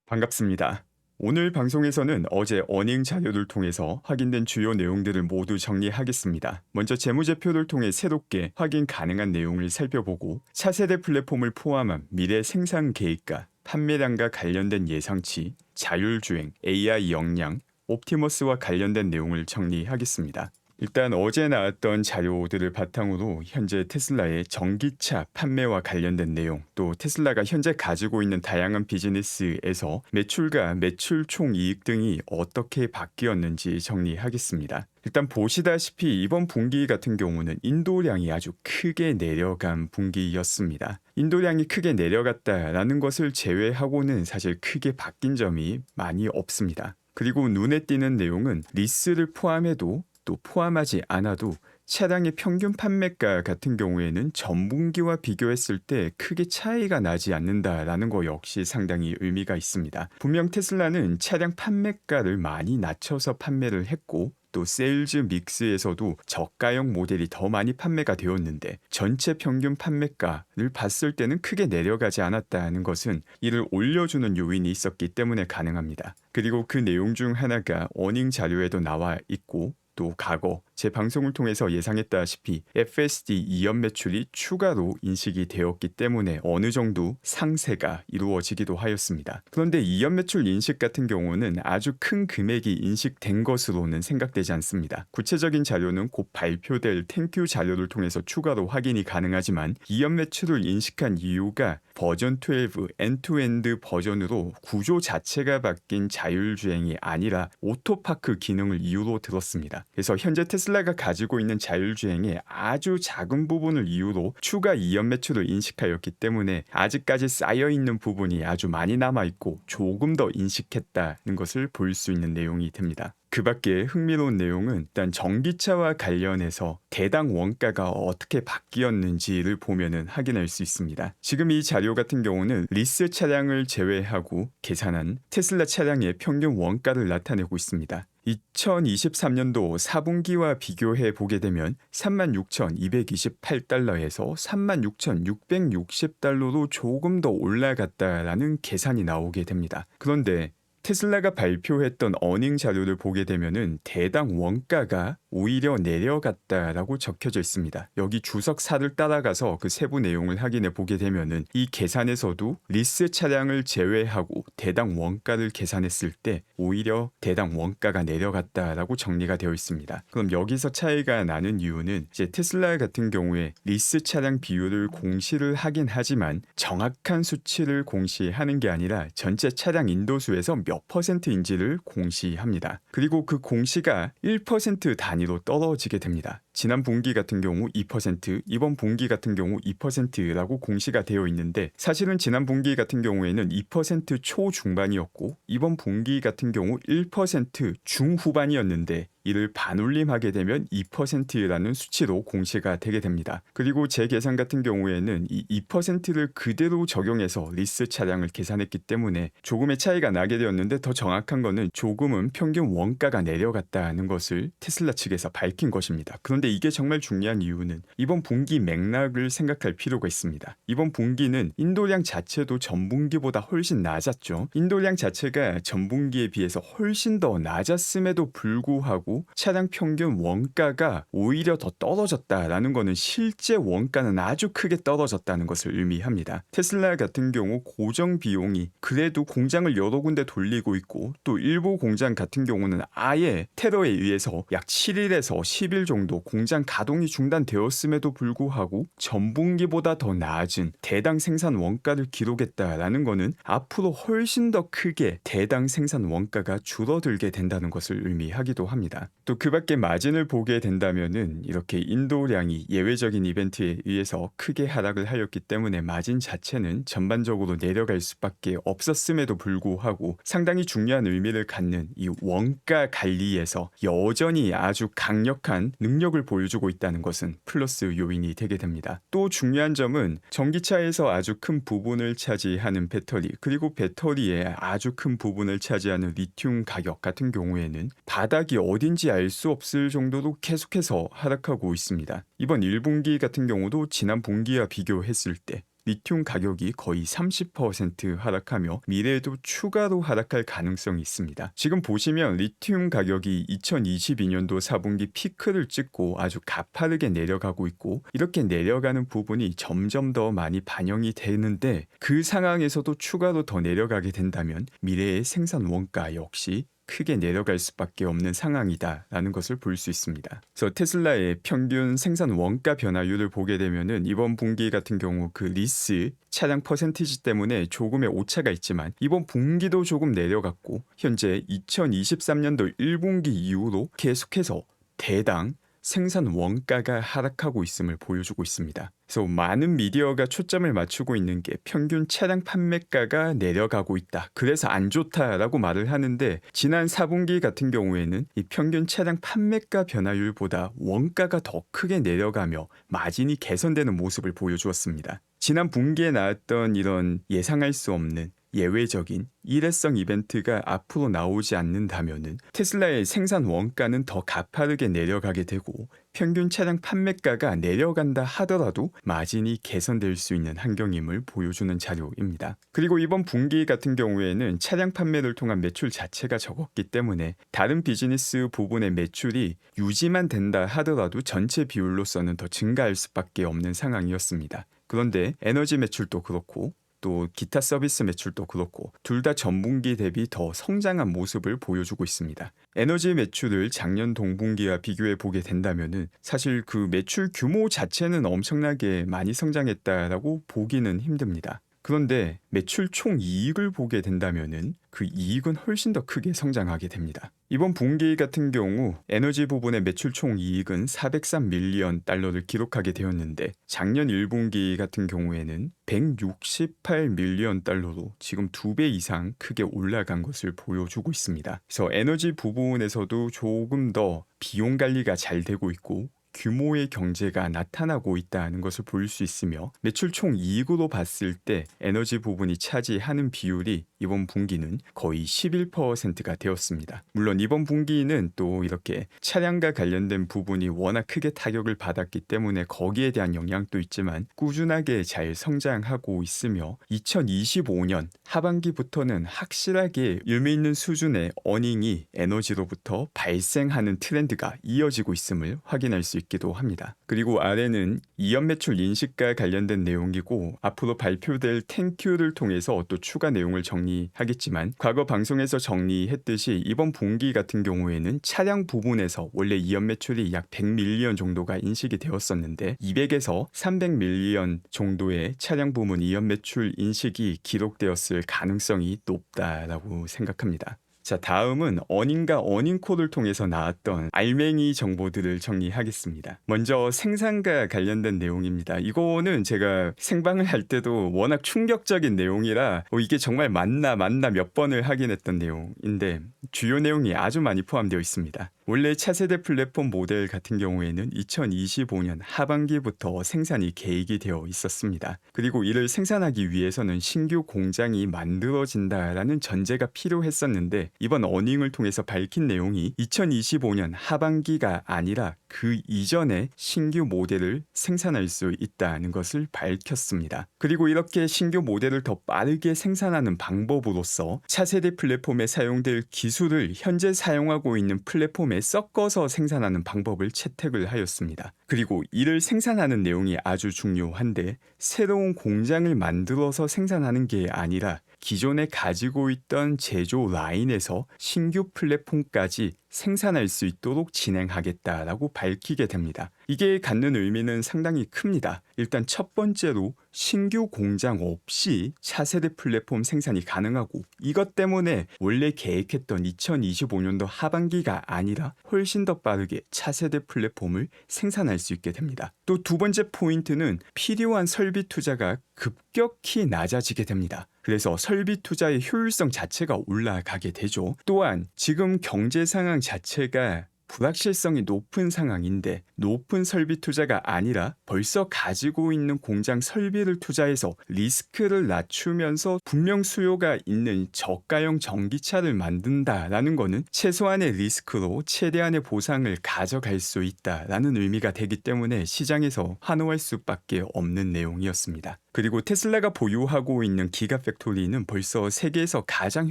반갑습니다. 오늘 방송에서는 어제 어닝 자료를 통해서 확인된 주요 내용들을 모두 정리하겠습니다. 먼저 재무제표를 통해 새롭게 확인 가능한 내용을 살펴보고 차세대 플랫폼을 포함한 미래 생산 계획과 판매량과 관련된 예상치, 자율주행, AI 역량, 옵티머스와 관련된 내용을 정리하겠습니다. 일단 어제 나왔던 자료들을 바탕으로 현재 테슬라의 전기차 판매와 관련된 내용, 또 테슬라가 현재 가지고 있는 다양한 비즈니스에서 매출과 매출 총이익 등이 어떻게 바뀌었는지 정리하겠습니다. 일단 보시다시피 이번 분기 같은 경우는 인도량이 아주 크게 내려간 분기였습니다. 인도량이 크게 내려갔다라는 것을 제외하고는 사실 크게 바뀐 점이 많이 없습니다. 그리고 눈에 띄는 내용은 리스를 포함해도 또 포함하지 않아도 차량의 평균 판매가 같은 경우에는 전분기와 비교했을 때 크게 차이가 나지 않는다라는 거 역시 상당히 의미가 있습니다. 분명 테슬라는 차량 판매가를 많이 낮춰서 판매를 했고 또 세일즈 믹스에서도 저가형 모델이 더 많이 판매가 되었는데 전체 평균 판매가를 봤을 때는 크게 내려가지 않았다는 것은 이를 올려주는 요인이 있었기 때문에 가능합니다. 그리고 그 내용 중 하나가 어닝 자료에도 나와 있고 또 과거 제 방송을 통해서 예상했다시피 FSD 2연 매출이 추가로 인식이 되었기 때문에 어느 정도 상세가 이루어지기도 하였습니다. 그런데 2연 매출 인식 같은 경우는 아주 큰 금액이 인식된 것으로는 생각되지 않습니다. 구체적인 자료는 곧 발표될 땡큐 자료를 통해서 추가로 확인이 가능하지만 2연 매출을 인식한 이유가 버전 12 엔투엔드 버전으로 구조 자체가 바뀐 자율주행이 아니라 오토파크 기능을 이유로 들었습니다. 그래서 현재 테슬라가 가지고 있는 자율주행의 아주 작은 부분을 이유로 추가 2연 매출을 인식하였기 때문에 아직까지 쌓여있는 부분이 아주 많이 남아있고 조금 더 인식했다는 것을 볼 수 있는 내용이 됩니다. 그 밖에 흥미로운 내용은 일단 전기차와 관련해서 대당 원가가 어떻게 바뀌었는지를 보면은 확인할 수 있습니다. 지금 이 자료 같은 경우는 리스 차량을 제외하고 계산한 테슬라 차량의 평균 원가를 나타내고 있습니다. 2023년도 4분기와 비교해 보게 되면 36,228달러에서 36,660달러로 조금 더 올라갔다라는 계산이 나오게 됩니다. 그런데 테슬라가 발표했던 어닝 자료를 보게 되면은 대당 원가가 오히려 내려갔다라고 적혀져 있습니다. 여기 주석 4를 따라가서 그 세부 내용을 확인해 보게 되면은 이 계산에서도 리스 차량을 제외하고 대당 원가를 계산했을 때 오히려 대당 원가가 내려갔다라고 정리가 되어 있습니다. 그럼 여기서 차이가 나는 이유는 이제 테슬라 같은 경우에 리스 차량 비율을 공시를 하긴 하지만 정확한 수치를 공시하는 게 아니라 전체 차량 인도수에서 몇 %인지를 공시합니다. 그리고 그 공시가 1% 단위로 떨어지게 됩니다. 지난 분기 같은 경우 2%, 이번 분기 같은 경우 2%라고 공시가 되어 있는데 사실은 지난 분기 같은 경우에는 2% 초중반이었고 이번 분기 같은 경우 1% 중후반이었는데 이를 반올림하게 되면 2%라는 수치로 공시가 되게 됩니다. 그리고 제 계산 같은 경우에는 이 2%를 그대로 적용해서 리스 차량을 계산했기 때문에 조금의 차이가 나게 되었는데 더 정확한 거는 조금은 평균 원가가 내려갔다는 것을 테슬라 측에서 밝힌 것입니다. 그런데 이게 정말 중요한 이유는 이번 분기 맥락을 생각할 필요가 있습니다. 이번 분기는 인도량 자체도 전분기보다 훨씬 낮았죠. 인도량 자체가 전분기에 비해서 훨씬 더 낮았음에도 불구하고 차량 평균 원가가 오히려 더 떨어졌다라는 것은 실제 원가는 아주 크게 떨어졌다는 것을 의미합니다. 테슬라 같은 경우 고정 비용이 그래도 공장을 여러 군데 돌리고 있고 또 일부 공장 같은 경우는 아예 테러에 의해서 약 7일에서 10일 정도 공장 가동이 중단되었음에도 불구하고 전분기보다 더 낮은 대당 생산 원가를 기록했다라는 것은 앞으로 훨씬 더 크게 대당 생산 원가가 줄어들게 된다는 것을 의미하기도 합니다. 또 그 밖에 마진을 보게 된다면은 이렇게 인도량이 예외적인 이벤트에 의해서 크게 하락을 하였기 때문에 마진 자체는 전반적으로 내려갈 수밖에 없었음에도 불구하고 상당히 중요한 의미를 갖는 이 원가 관리에서 여전히 아주 강력한 능력을 보여주고 있다는 것은 플러스 요인이 되게 됩니다. 또 중요한 점은 전기차에서 아주 큰 부분을 차지하는 배터리 그리고 배터리의 아주 큰 부분을 차지하는 리튬 가격 같은 경우에는 바닥이 어딘지 알 수 없을 정도로 계속해서 하락하고 있습니다. 이번 1분기 같은 경우도 지난 분기와 비교했을 때 리튬 가격이 거의 30% 하락하며 미래에도 추가로 하락할 가능성이 있습니다. 지금 보시면 리튬 가격이 2022년도 4분기 피크를 찍고 아주 가파르게 내려가고 있고 이렇게 내려가는 부분이 점점 더 많이 반영이 되는데 그 상황에서도 추가로 더 내려가게 된다면 미래의 생산 원가 역시 크게 내려갈 수밖에 없는 상황이다라는 것을 볼 수 있습니다. 그래서 테슬라의 평균 생산 원가 변화율을 보게 되면은 이번 분기 같은 경우 그 리스 차량 퍼센티지 때문에 조금의 오차가 있지만 이번 분기도 조금 내려갔고 현재 2023년도 1분기 이후로 계속해서 대당 생산 원가가 하락하고 있음을 보여주고 있습니다. 그래서 많은 미디어가 초점을 맞추고 있는 게 평균 차량 판매가가 내려가고 있다. 그래서 안 좋다라고 말을 하는데 지난 4분기 같은 경우에는 이 평균 차량 판매가 변화율보다 원가가 더 크게 내려가며 마진이 개선되는 모습을 보여주었습니다. 지난 분기에 나왔던 이런 예상할 수 없는 예외적인 일회성 이벤트가 앞으로 나오지 않는다면은 테슬라의 생산 원가는 더 가파르게 내려가게 되고 평균 차량 판매가가 내려간다 하더라도 마진이 개선될 수 있는 환경임을 보여주는 자료입니다. 그리고 이번 분기 같은 경우에는 차량 판매를 통한 매출 자체가 적었기 때문에 다른 비즈니스 부분의 매출이 유지만 된다 하더라도 전체 비율로서는 더 증가할 수밖에 없는 상황이었습니다. 그런데 에너지 매출도 그렇고 또 기타 서비스 매출도 그렇고 둘 다 전분기 대비 더 성장한 모습을 보여주고 있습니다. 에너지 매출을 작년 동분기와 비교해 보게 된다면은 사실 그 매출 규모 자체는 엄청나게 많이 성장했다라고 보기는 힘듭니다. 그런데 매출 총 이익을 보게 된다면은 그 이익은 훨씬 더 크게 성장하게 됩니다. 이번 분기 같은 경우 에너지 부분의 매출 총 이익은 403 밀리언 달러를 기록하게 되었는데 작년 1분기 같은 경우에는 168 밀리언 달러로 지금 2배 이상 크게 올라간 것을 보여주고 있습니다. 그래서 에너지 부분에서도 조금 더 비용 관리가 잘 되고 있고 규모의 경제가 나타나고 있다는 것을 볼 수 있으며 매출 총 이익으로 봤을 때 에너지 부분이 차지하는 비율이 이번 분기는 거의 11%가 되었습니다. 물론 이번 분기는 또 이렇게 차량과 관련된 부분이 워낙 크게 타격을 받았기 때문에 거기에 대한 영향도 있지만 꾸준하게 잘 성장하고 있으며 2025년 하반기부터는 확실하게 의미 있는 수준의 어닝이 에너지로부터 발생하는 트렌드가 이어지고 있음을 확인할 수 있기도 합니다. 그리고 아래는 이연 매출 인식과 관련된 내용이고 앞으로 발표될 땡큐를 통해서 또 추가 내용을 정리하겠지만 과거 방송에서 정리했듯이 이번 분기 같은 경우에는 차량 부분에서 원래 이연 매출이 약 100밀리언 정도가 인식이 되었었는데 200에서 300밀리언 정도의 차량 부문 이연 매출 인식이 기록되었을 가능성이 높다라고 생각합니다. 자, 다음은 어닝과 어닝콜을 통해서 나왔던 알맹이 정보들을 정리하겠습니다. 먼저 생산과 관련된 내용입니다. 이거는 제가 생방을 할 때도 워낙 충격적인 내용이라 이게 정말 맞나 몇 번을 확인했던 내용인데 주요 내용이 아주 많이 포함되어 있습니다. 원래 차세대 플랫폼 모델 같은 경우에는 2025년 하반기부터 생산이 계획이 되어 있었습니다. 그리고 이를 생산하기 위해서는 신규 공장이 만들어진다라는 전제가 필요했었는데 이번 어닝을 통해서 밝힌 내용이 2025년 하반기가 아니라 그 이전에 신규 모델을 생산할 수 있다는 것을 밝혔습니다. 그리고 이렇게 신규 모델을 더 빠르게 생산하는 방법으로서 차세대 플랫폼에 사용될 기술을 현재 사용하고 있는 플랫폼에 섞어서 생산하는 방법을 채택을 하였습니다. 그리고 이를 생산하는 내용이 아주 중요한데 새로운 공장을 만들어서 생산하는 게 아니라 기존에 가지고 있던 제조 라인에서 신규 플랫폼까지 생산할 수 있도록 진행하겠다라고 밝히게 됩니다. 이게 갖는 의미는 상당히 큽니다. 일단 첫 번째로 신규 공장 없이 차세대 플랫폼 생산이 가능하고 이것 때문에 원래 계획했던 2025년도 하반기가 아니라 훨씬 더 빠르게 차세대 플랫폼을 생산할 수 있게 됩니다. 또 두 번째 포인트는 필요한 설비 투자가 급격히 낮아지게 됩니다. 그래서 설비 투자의 효율성 자체가 올라가게 되죠. 또한 지금 경제 상황 자체가 불확실성이 높은 상황인데 높은 설비 투자가 아니라 벌써 가지고 있는 공장 설비를 투자해서 리스크를 낮추면서 분명 수요가 있는 저가형 전기차를 만든다라는 거는 최소한의 리스크로 최대한의 보상을 가져갈 수 있다라는 의미가 되기 때문에 시장에서 환호할 수밖에 없는 내용이었습니다. 그리고 테슬라가 보유하고 있는 기가팩토리는 벌써 세계에서 가장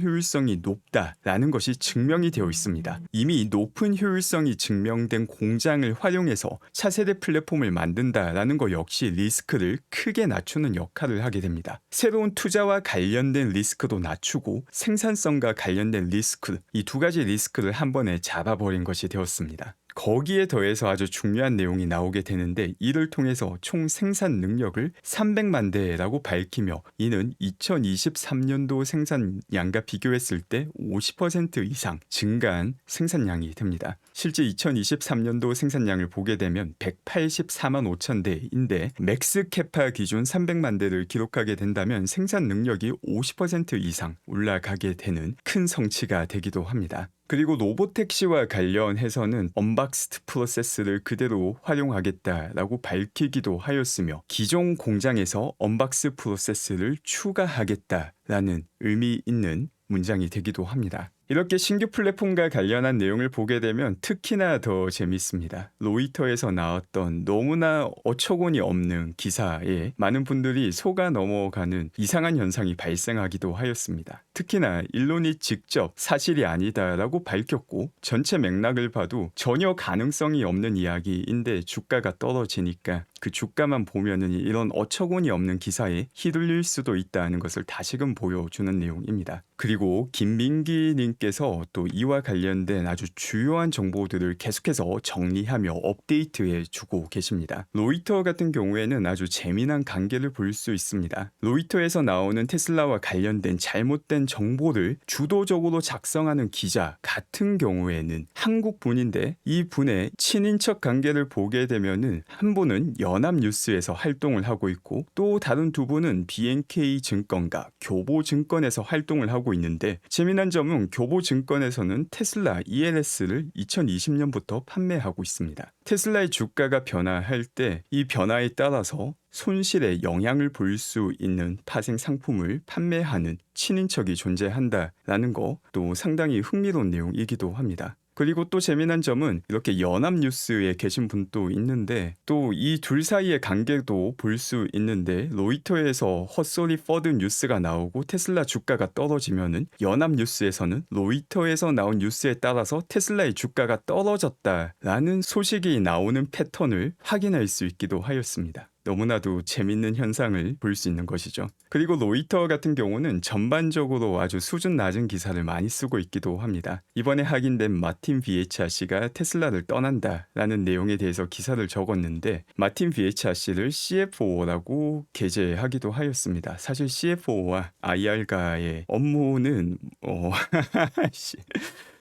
효율성이 높다라는 것이 증명이 되어 있습니다. 이미 높은 효율성이 증명된 공장을 활용해서 차세대 플랫폼을 만든다라는 것 역시 리스크를 크게 낮추는 역할을 하게 됩니다. 새로운 투자와 관련된 리스크도 낮추고 생산성과 관련된 리스크, 이 두 가지 리스크를 한 번에 잡아버린 것이 되었습니다. 거기에 더해서 아주 중요한 내용이 나오게 되는데 이를 통해서 총 생산 능력을 300만 대라고 밝히며 이는 2023년도 생산량과 비교했을 때 50% 이상 증가한 생산량이 됩니다. 실제 2023년도 생산량을 보게 되면 184만 5천 대인데 맥스 캐파 기준 300만 대를 기록하게 된다면 생산 능력이 50% 이상 올라가게 되는 큰 성취가 되기도 합니다. 그리고 로보택시와 관련해서는 언박스드 프로세스를 그대로 활용하겠다라고 밝히기도 하였으며 기존 공장에서 언박스 프로세스를 추가하겠다라는 의미 있는 문장이 되기도 합니다. 이렇게 신규 플랫폼과 관련한 내용을 보게 되면 특히나 더 재밌습니다. 로이터에서 나왔던 너무나 어처구니 없는 기사에 많은 분들이 속아 넘어가는 이상한 현상이 발생하기도 하였습니다. 특히나 일론이 직접 사실이 아니다라고 밝혔고 전체 맥락을 봐도 전혀 가능성이 없는 이야기인데 주가가 떨어지니까 그 주가만 보면은 이런 어처구니 없는 기사에 휘둘릴 수도 있다는 것을 다시금 보여주는 내용입니다. 그리고 김민기 님께서 또 이와 관련된 아주 주요한 정보들을 계속해서 정리하며 업데이트해 주고 계십니다. 로이터 같은 경우에는 아주 재미난 관계를 볼 수 있습니다. 로이터에서 나오는 테슬라와 관련된 잘못된 정보를 주도적으로 작성하는 기자 같은 경우에는 한국 분인데 이 분의 친인척 관계를 보게 되면은 한 분은 연합뉴스에서 활동을 하고 있고 또 다른 두 분은 BNK 증권과 교보증권에서 활동을 하고 있는데 재미난 점은 교보증권에서는 테슬라 ELS를 2020년부터 판매하고 있습니다. 테슬라의 주가가 변화할 때 이 변화에 따라서 손실에 영향을 볼 수 있는 파생 상품을 판매하는 친인척이 존재한다라는 거 또 상당히 흥미로운 내용이기도 합니다. 그리고 또 재미난 점은 이렇게 연합뉴스에 계신 분도 있는데 또 이 둘 사이의 관계도 볼 수 있는데 로이터에서 헛소리 퍼드 뉴스가 나오고 테슬라 주가가 떨어지면은 연합뉴스에서는 로이터에서 나온 뉴스에 따라서 테슬라의 주가가 떨어졌다라는 소식이 나오는 패턴을 확인할 수 있기도 하였습니다. 너무나도 재밌는 현상을 볼 수 있는 것이죠. 그리고 로이터 같은 경우는 전반적으로 아주 수준 낮은 기사를 많이 쓰고 있기도 합니다. 이번에 확인된 마틴 BHRC가 테슬라를 떠난다라는 내용에 대해서 기사를 적었는데 마틴 BHRC를 CFO라고 게재하기도 하였습니다. 사실 CFO와 IR가의 업무는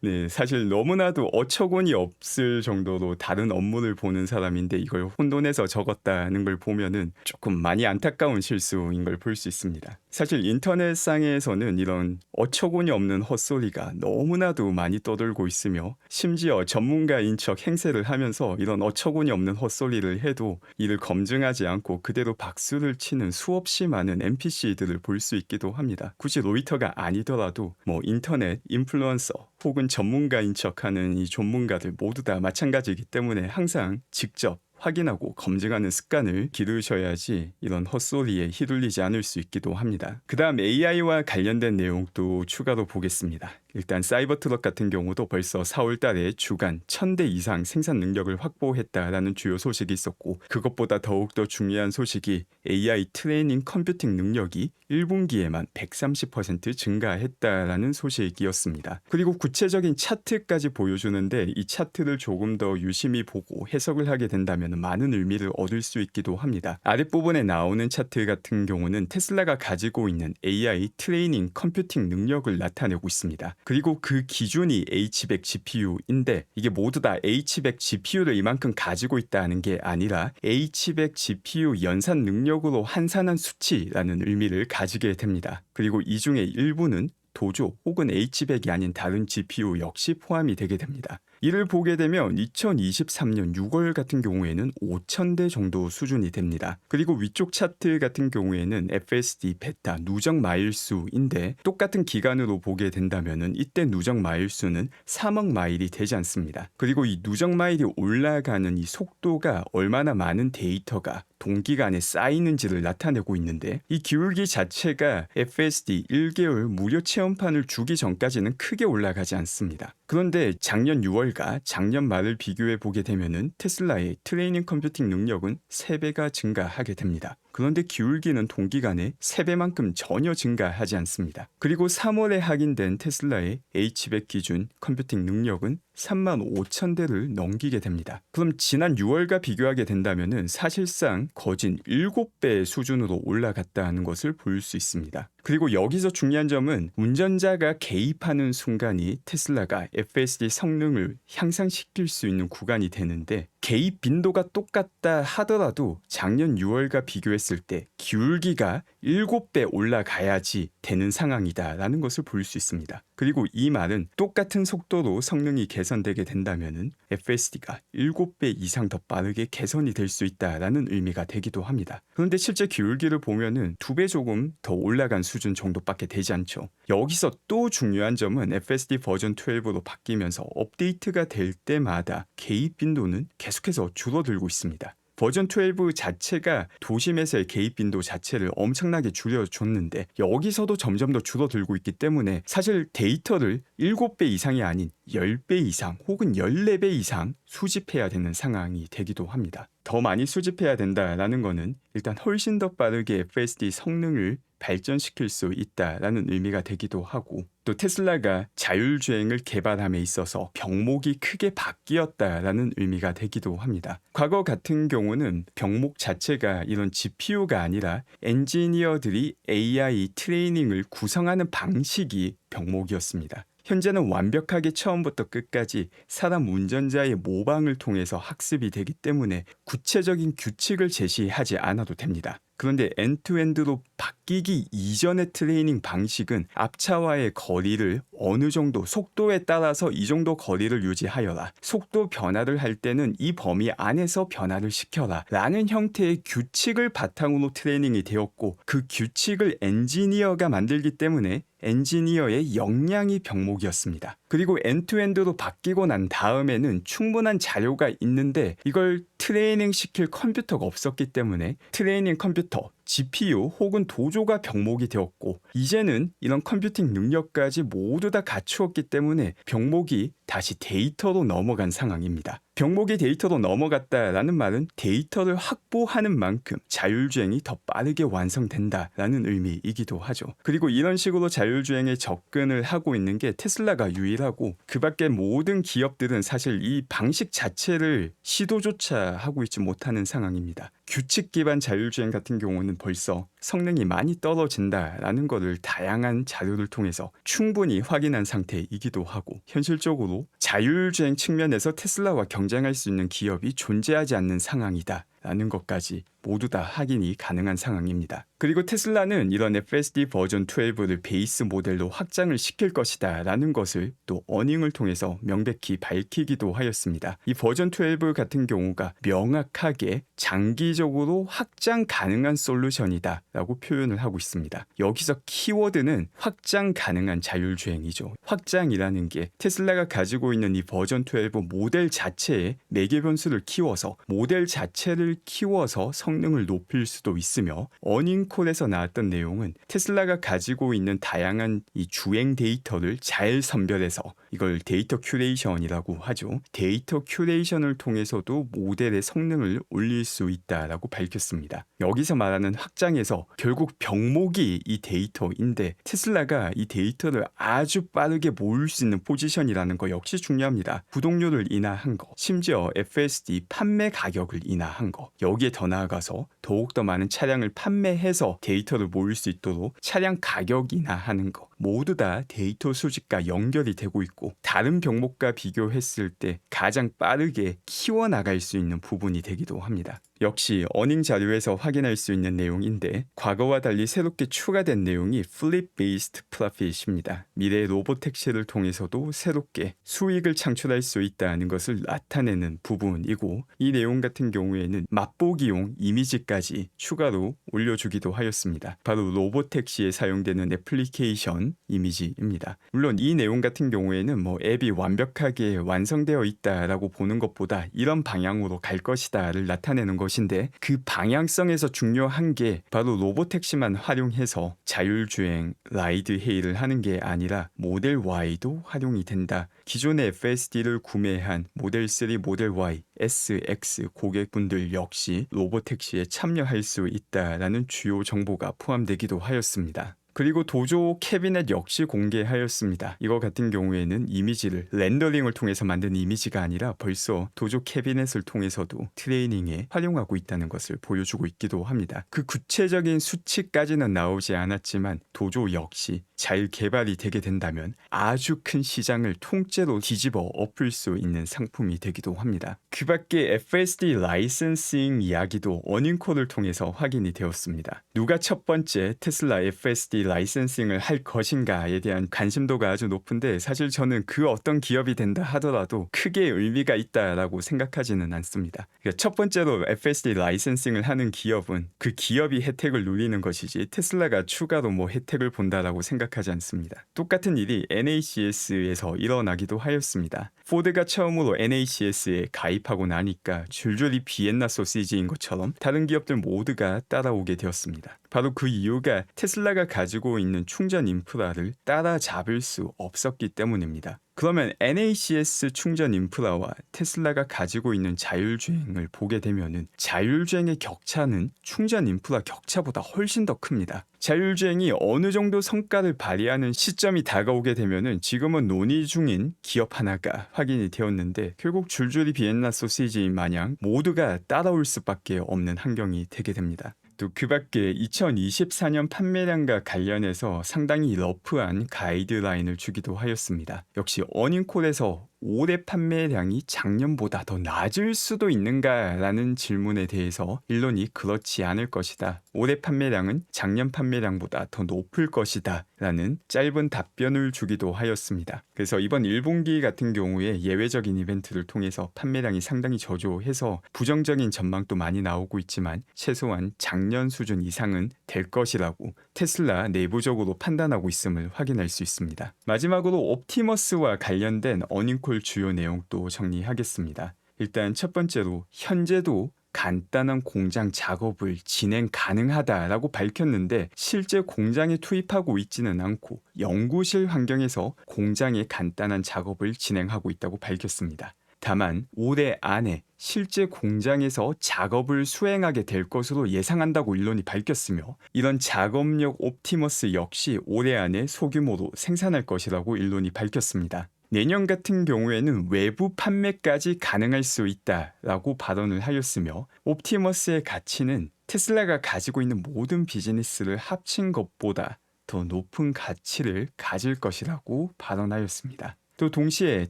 네, 사실 너무나도 어처구니 없을 정도로 다른 업무를 보는 사람인데 이걸 혼돈해서 적었다는 걸 보면은 조금 많이 안타까운 실수인 걸 볼 수 있습니다. 사실 인터넷상에서는 이런 어처구니 없는 헛소리가 너무나도 많이 떠돌고 있으며 심지어 전문가인 척 행세를 하면서 이런 어처구니 없는 헛소리를 해도 이를 검증하지 않고 그대로 박수를 치는 수없이 많은 NPC들을 볼 수 있기도 합니다. 굳이 로이터가 아니더라도 뭐 인터넷 인플루언서 혹은 전문가인 척하는 이 전문가들 모두 다 마찬가지이기 때문에 항상 직접 확인하고 검증하는 습관을 기르셔야지 이런 헛소리에 휘둘리지 않을 수 있기도 합니다. 그 다음 AI와 관련된 내용도 추가로 보겠습니다. 일단 사이버트럭 같은 경우도 벌써 4월 달에 주간 1000대 이상 생산 능력을 확보했다라는 주요 소식이 있었고 그것보다 더욱더 중요한 소식이 AI 트레이닝 컴퓨팅 능력이 1분기에만 130% 증가했다라는 소식이었습니다. 그리고 구체적인 차트까지 보여주는데 이 차트를 조금 더 유심히 보고 해석을 하게 된다면 많은 의미를 얻을 수 있기도 합니다. 아랫부분에 나오는 차트 같은 경우는 테슬라가 가지고 있는 AI 트레이닝 컴퓨팅 능력을 나타내고 있습니다. 그리고 그 기준이 H100 GPU인데 이게 모두 다 H100 GPU를 이만큼 가지고 있다는 게 아니라 H100 GPU 연산 능력으로 환산한 수치라는 의미를 가지게 됩니다. 그리고 이 중에 일부는 도조 혹은 H100이 아닌 다른 GPU 역시 포함이 되게 됩니다. 이를 보게 되면 2023년 6월 같은 경우에는 5,000대 정도 수준이 됩니다. 그리고 위쪽 차트 같은 경우에는 FSD 베타 누적 마일수인데 똑같은 기간으로 보게 된다면은 이때 누적 마일수는 3억 마일이 되지 않습니다. 그리고 이 누적 마일이 올라가는 이 속도가 얼마나 많은 데이터가 동기간에 쌓이는지를 나타내고 있는데 이 기울기 자체가 FSD 1개월 무료 체험판을 주기 전까지는 크게 올라가지 않습니다. 그런데 작년 6월과 작년 말을 비교해 보게 되면은 테슬라의 트레이닝 컴퓨팅 능력은 3배가 증가하게 됩니다. 그런데 기울기는 동기간에 3배만큼 전혀 증가하지 않습니다. 그리고 3월에 확인된 테슬라의 H백 기준 컴퓨팅 능력은 35,000대를 넘기게 됩니다. 그럼 지난 6월과 비교하게 된다면은 사실상 거진 7배 수준으로 올라갔다는 것을 볼 수 있습니다. 그리고 여기서 중요한 점은 운전자가 개입하는 순간이 테슬라가 FSD 성능을 향상시킬 수 있는 구간이 되는데 개입 빈도가 똑같다 하더라도 작년 6월과 비교했을 때 기울기가 7배 올라가야지 되는 상황이다라는 것을 볼 수 있습니다. 그리고 이 말은 똑같은 속도로 성능이 개선되게 된다면은 FSD가 7배 이상 더 빠르게 개선이 될 수 있다라는 의미가 되기도 합니다. 그런데 실제 기울기를 보면은 2배 조금 더 올라간 수준 정도밖에 되지 않죠. 여기서 또 중요한 점은 FSD 버전 12로 바뀌면서 업데이트가 될 때마다 개입 빈도는 계속해서 줄어들고 있습니다. 버전 12 자체가 도심에서의 개입 빈도 자체를 엄청나게 줄여줬는데 여기서도 점점 더 줄어들고 있기 때문에 사실 데이터를 7배 이상이 아닌 10배 이상 혹은 14배 이상 수집해야 되는 상황이 되기도 합니다. 더 많이 수집해야 된다라는 거는 일단 훨씬 더 빠르게 FSD 성능을 발전시킬 수 있다라는 의미가 되기도 하고 또 테슬라가 자율주행을 개발함에 있어서 병목이 크게 바뀌었다라는 의미가 되기도 합니다. 과거 같은 경우는 병목 자체가 이런 GPU가 아니라 엔지니어들이 AI 트레이닝을 구성하는 방식이 병목이었습니다. 현재는 완벽하게 처음부터 끝까지 사람 운전자의 모방을 통해서 학습이 되기 때문에 구체적인 규칙을 제시하지 않아도 됩니다. 그런데 엔드투엔드로 바뀌기 이전의 트레이닝 방식은 앞차와의 거리를 어느 정도 속도에 따라서 이 정도 거리를 유지하여라. 속도 변화를 할 때는 이 범위 안에서 변화를 시켜라. 라는 형태의 규칙을 바탕으로 트레이닝이 되었고 그 규칙을 엔지니어가 만들기 때문에 엔지니어의 역량이 병목이었습니다. 그리고 엔드투엔드로 바뀌고 난 다음에는 충분한 자료가 있는데 이걸 트레이닝 시킬 컴퓨터가 없었기 때문에 트레이닝 컴퓨터, GPU 혹은 도조가 병목이 되었고 이제는 이런 컴퓨팅 능력까지 모두 다 갖추었기 때문에 병목이 다시 데이터로 넘어간 상황입니다. 병목이 데이터로 넘어갔다라는 말은 데이터를 확보하는 만큼 자율주행이 더 빠르게 완성된다라는 의미이기도 하죠. 그리고 이런 식으로 자율주행에 접근을 하고 있는 게 테슬라가 유일하고 그 밖에 모든 기업들은 사실 이 방식 자체를 시도조차 하고 있지 못하는 상황입니다. 규칙 기반 자율주행 같은 경우는 벌써 성능이 많이 떨어진다라는 것을 다양한 자료를 통해서 충분히 확인한 상태이기도 하고 현실적으로 자율주행 측면에서 테슬라와 경쟁할 수 있는 기업이 존재하지 않는 상황이다. 라는 것까지 모두 다 확인이 가능한 상황입니다. 그리고 테슬라는 이런 FSD 버전 12를 베이스 모델로 확장을 시킬 것이다 라는 것을 또 어닝을 통해서 명백히 밝히기도 하였습니다. 이 버전 12 같은 경우가 명확하게 장기적으로 확장 가능한 솔루션이다 라고 표현을 하고 있습니다. 여기서 키워드는 확장 가능한 자율주행이죠. 확장이라는 게 테슬라가 가지고 있는 이 버전 12 모델 자체에 매개 변수를 키워서 모델 자체를 키워서 성능을 높일 수도 있으며 어닝콜에서 나왔던 내용은 테슬라가 가지고 있는 다양한 이 주행 데이터를 잘 선별해서 이걸 데이터 큐레이션이라고 하죠. 데이터 큐레이션을 통해서도 모델의 성능을 올릴 수 있다라고 밝혔습니다. 여기서 말하는 확장에서 결국 병목이 이 데이터인데 테슬라가 이 데이터를 아주 빠르게 모을 수 있는 포지션이라는 거 역시 중요합니다. 구독료를 인하한 거, 심지어 FSD 판매 가격을 인하한 거, 여기에 더 나아가서 더욱더 많은 차량을 판매해서 데이터를 모을 수 있도록 차량 가격 인하하는 거 모두 다 데이터 수집과 연결이 되고 있고 다른 병목과 비교했을 때 가장 빠르게 키워나갈 수 있는 부분이 되기도 합니다. 역시 어닝 자료에서 확인할 수 있는 내용인데 과거와 달리 새롭게 추가된 내용이 Fleet Based Profit입니다. 미래 로보택시를 통해서도 새롭게 수익을 창출할 수 있다는 것을 나타내는 부분이고 이 내용 같은 경우에는 맛보기용 이미지까지 추가로 올려주기도 하였습니다. 바로 로보택시에 사용되는 애플리케이션 이미지입니다. 물론 이 내용 같은 경우에는 앱이 완벽하게 완성되어 있다라고 보는 것보다 이런 방향으로 갈 것이다를 나타내는 것인데 그 방향성에서 중요한 게 바로 로보택시만 활용해서 자율주행 라이드 헤일을 하는 게 아니라 모델 Y도 활용이 된다. 기존의 FSD를 구매한 모델 3, 모델 Y, SX 고객분들 역시 로보택시에 참여할 수 있다라는 주요 정보가 포함되기도 하였습니다. 그리고 도조 캐비넷 역시 공개하였습니다. 이거 같은 경우에는 이미지를 렌더링을 통해서 만든 이미지가 아니라 벌써 도조 캐비넷을 통해서도 트레이닝에 활용하고 있다는 것을 보여주고 있기도 합니다. 그 구체적인 수치까지는 나오지 않았지만 도조 역시 잘 개발이 되게 된다면 아주 큰 시장을 통째로 뒤집어 엎을 수 있는 상품이 되기도 합니다. 그 밖에 FSD 라이선싱 이야기도 어닝콜을 통해서 확인이 되었습니다. 누가 첫 번째 테슬라 FSD 라이선싱을 할 것인가에 대한 관심도가 아주 높은데 사실 저는 그 어떤 기업이 된다 하더라도 크게 의미가 있다라고 생각하지는 않습니다. 그러니까 첫 번째로 FSD 라이선싱을 하는 기업은 그 기업이 혜택을 누리는 것이지 테슬라가 추가로 혜택을 본다라고 생각하지 않습니다. 똑같은 일이 NACS에서 일어나기도 하였습니다. 포드가 처음으로 NACS에 가입하고 나니까 줄줄이 비엔나 소시지인 것처럼 다른 기업들 모두가 따라오게 되었습니다. 바로 그 이유가 테슬라가 가지고 있는 충전 인프라를 따라잡을 수 없었기 때문입니다. 그러면 NACS 충전 인프라와 테슬라가 가지고 있는 자율주행을 보게 되면은 자율주행의 격차는 충전 인프라 격차보다 훨씬 더 큽니다. 자율주행이 어느 정도 성과를 발휘하는 시점이 다가오게 되면은 지금은 논의 중인 기업 하나가 확인이 되었는데 결국 줄줄이 비엔나 소시지 마냥 모두가 따라올 수밖에 없는 환경이 되게 됩니다. 또 그 밖에 2024년 판매량과 관련해서 상당히 러프한 가이드라인을 주기도 하였습니다. 역시 어닝콜에서 올해 판매량이 작년보다 더 낮을 수도 있는가라는 질문에 대해서 일론이 그렇지 않을 것이다. 올해 판매량은 작년 판매량보다 더 높을 것이다. 라는 짧은 답변을 주기도 하였습니다. 그래서 이번 1분기 같은 경우에 예외적인 이벤트를 통해서 판매량이 상당히 저조해서 부정적인 전망도 많이 나오고 있지만 최소한 작년 수준 이상은 될 것이라고 테슬라 내부적으로 판단하고 있음을 확인할 수 있습니다. 마지막으로 옵티머스와 관련된 어닝콜 주요 내용도 정리하겠습니다. 일단 첫 번째로 현재도 간단한 공장 작업을 진행 가능하다라고 밝혔는데 실제 공장에 투입하고 있지는 않고 연구실 환경에서 공장의 간단한 작업을 진행하고 있다고 밝혔습니다. 다만 올해 안에 실제 공장에서 작업을 수행하게 될 것으로 예상한다고 일론이 밝혔으며 이런 작업력 옵티머스 역시 올해 안에 소규모로 생산할 것이라고 일론이 밝혔습니다. 내년 같은 경우에는 외부 판매까지 가능할 수 있다라고 발언을 하였으며 옵티머스의 가치는 테슬라가 가지고 있는 모든 비즈니스를 합친 것보다 더 높은 가치를 가질 것이라고 발언하였습니다. 또 동시에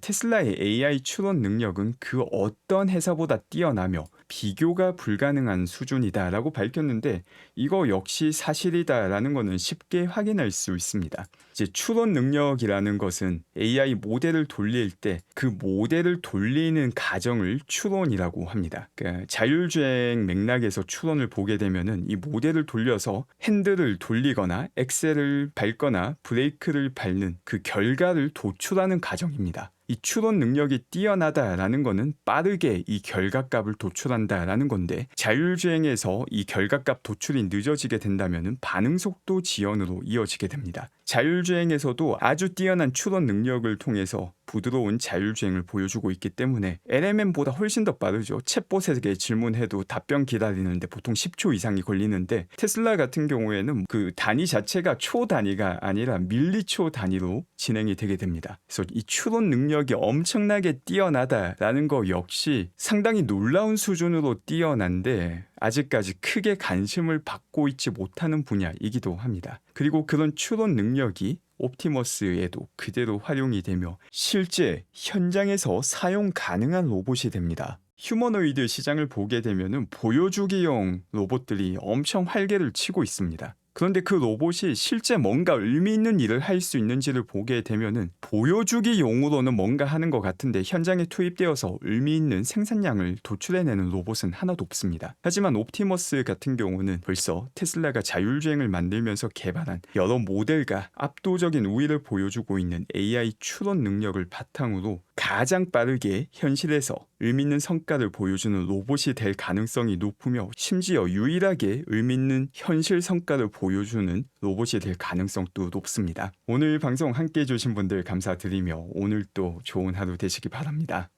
테슬라의 AI 추론 능력은 그 어떤 회사보다 뛰어나며 비교가 불가능한 수준이다라고 밝혔는데 이거 역시 사실이다라는 것은 쉽게 확인할 수 있습니다. 이제 추론 능력이라는 것은 AI 모델을 돌릴 때 그 모델을 돌리는 과정을 추론이라고 합니다. 그러니까 자율주행 맥락에서 추론을 보게 되면은 이 모델을 돌려서 핸들을 돌리거나 엑셀을 밟거나 브레이크를 밟는 그 결과를 도출하는 과정입니다. 이 추론 능력이 뛰어나다라는 것은 빠르게 이 결과값을 도출한다라는 건데 자율주행에서 이 결과값 도출이 늦어지게 된다면 반응 속도 지연으로 이어지게 됩니다. 자율주행에서도 아주 뛰어난 추론 능력을 통해서 부드러운 자율주행을 보여주고 있기 때문에 LMM보다 훨씬 더 빠르죠. 챗봇에게 질문해도 답변 기다리는데 보통 10초 이상이 걸리는데 테슬라 같은 경우에는 그 단위 자체가 초 단위가 아니라 밀리초 단위로 진행이 되게 됩니다. 그래서 이 추론 능력이 엄청나게 뛰어나다라는 거 역시 상당히 놀라운 수준으로 뛰어난데 아직까지 크게 관심을 받고 있지 못하는 분야이기도 합니다. 그리고 그런 추론 능력이 옵티머스에도 그대로 활용이 되며 실제 현장에서 사용 가능한 로봇이 됩니다. 휴머노이드 시장을 보게 되면은 보여주기용 로봇들이 엄청 활개를 치고 있습니다. 그런데 그 로봇이 실제 뭔가 의미 있는 일을 할 수 있는지를 보게 되면은 보여주기용으로는 뭔가 하는 것 같은데 현장에 투입되어서 의미 있는 생산량을 도출해내는 로봇은 하나도 없습니다. 하지만 옵티머스 같은 경우는 벌써 테슬라가 자율주행을 만들면서 개발한 여러 모델과 압도적인 우위를 보여주고 있는 AI 추론 능력을 바탕으로 가장 빠르게 현실에서 의미 있는 성과를 보여주는 로봇이 될 가능성이 높으며 심지어 유일하게 의미 있는 현실 성과를 보여주는 로봇이 될 가능성도 높습니다. 오늘 방송 함께 해주신 분들 감사드리며 오늘도 좋은 하루 되시기 바랍니다.